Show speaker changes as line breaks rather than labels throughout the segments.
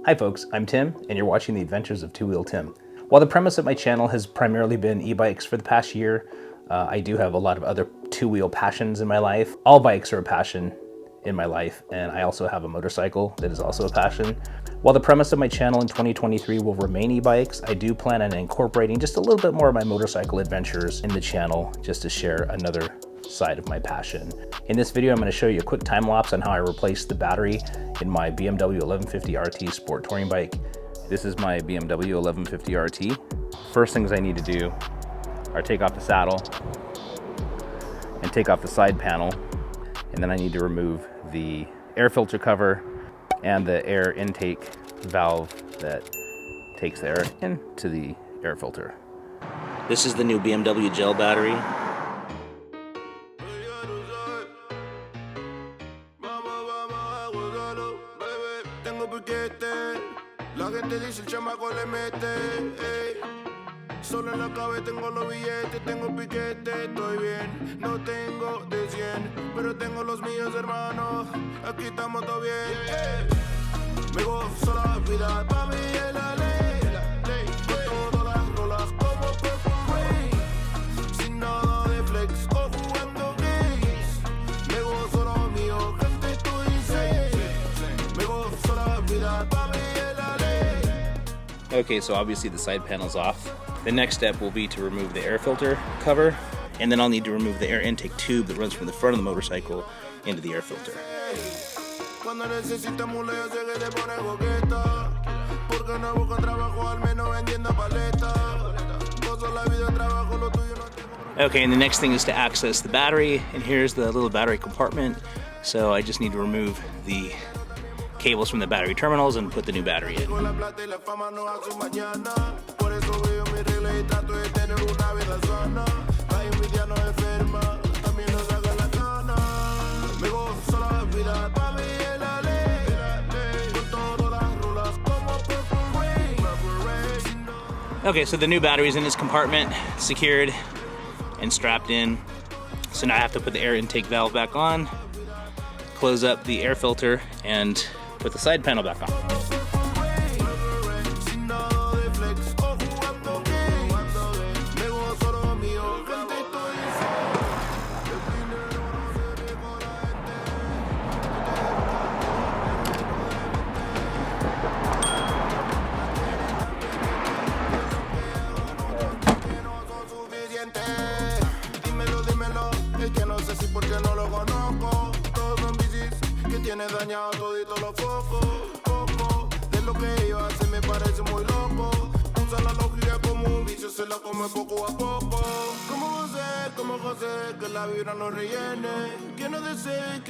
Hi folks, I'm Tim, and you're watching the adventures of Two Wheel Tim. While the premise of my channel has primarily been e-bikes for the past year, I do have a lot of other two-wheel passions in my life. All bikes are a passion in my life, and I also have a motorcycle that is also a passion. While the premise of my channel in 2023 will remain e-bikes, I do plan on incorporating just a little bit more of my motorcycle adventures in the channel just to share another side of my passion. In this video, I'm going to show you a quick time lapse on how I replaced the battery in my BMW R1150 RT sport touring bike. This is my BMW R1150 RT. First things I need to do are take off the saddle and take off the side panel, and then I need to remove the air filter cover and the air intake valve that takes the air into the air filter. This is the new BMW gel battery.
La gente dice el chamaco le mete, ey. Solo en la cabeza tengo los billetes, tengo piquete, estoy bien. No tengo de 100, pero tengo los míos, hermanos. Aquí estamos todo bien, ey. Me gozo la vida, pa' mí es la ley. Con todas las rolas como Purple Rain. Sin nada de flex o jugando games. Me gozo lo mío, gente, estoy safe. Me gozo la vida, pa' mí.
Okay, so obviously the side panel's off. The next step will be to remove the air filter cover, and then I'll need to remove the air intake tube that runs from the front of the motorcycle into the air filter. Okay, and the next thing is to access the battery, and here's the little battery compartment. So I just need to remove the cables from the battery terminals and put the new battery in. Okay, so the new battery's in this compartment, secured and strapped in. So now I have to put the air intake valve back on, close up the air filter, and put the side panel back on.
Tiene dañado todito los focos, poco de lo que ellos hacen me parece muy loco. Usa la lógica como un vicio, se la come poco a poco. Como José, que la vibra no rellene. Que no desee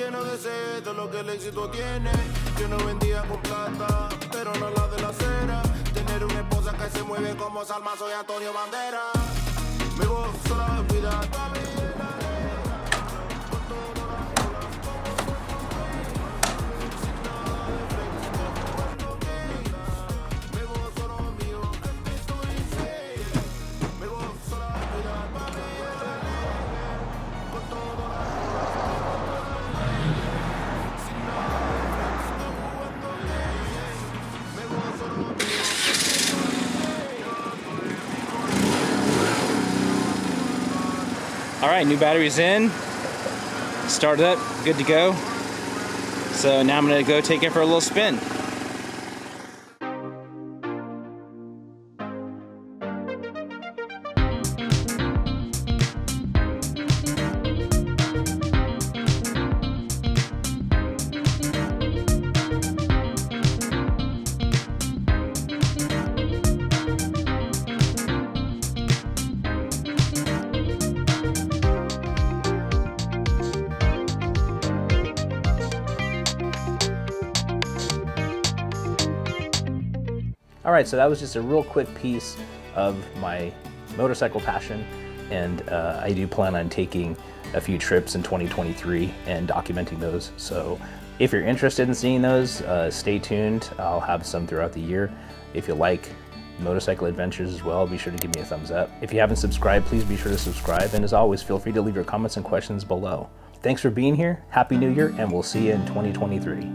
todo lo que el éxito tiene. Yo no vendía con plata, pero no la de la acera. Tener una esposa que se mueve como Salma, soy Antonio Bandera. Me gozo la vida,
All right, new battery's in, started up, good to go. So now I'm gonna go take it for a little spin. All right, so that was just a real quick piece of my motorcycle passion, and I do plan on taking a few trips in 2023 and documenting those. So if you're interested in seeing those, stay tuned. I'll have some throughout the year. If you like motorcycle adventures as well, be sure to give me a thumbs up. If you haven't subscribed, please be sure to subscribe, and as always, feel free to leave your comments and questions below. Thanks for being here, Happy New Year, and we'll see you in 2023.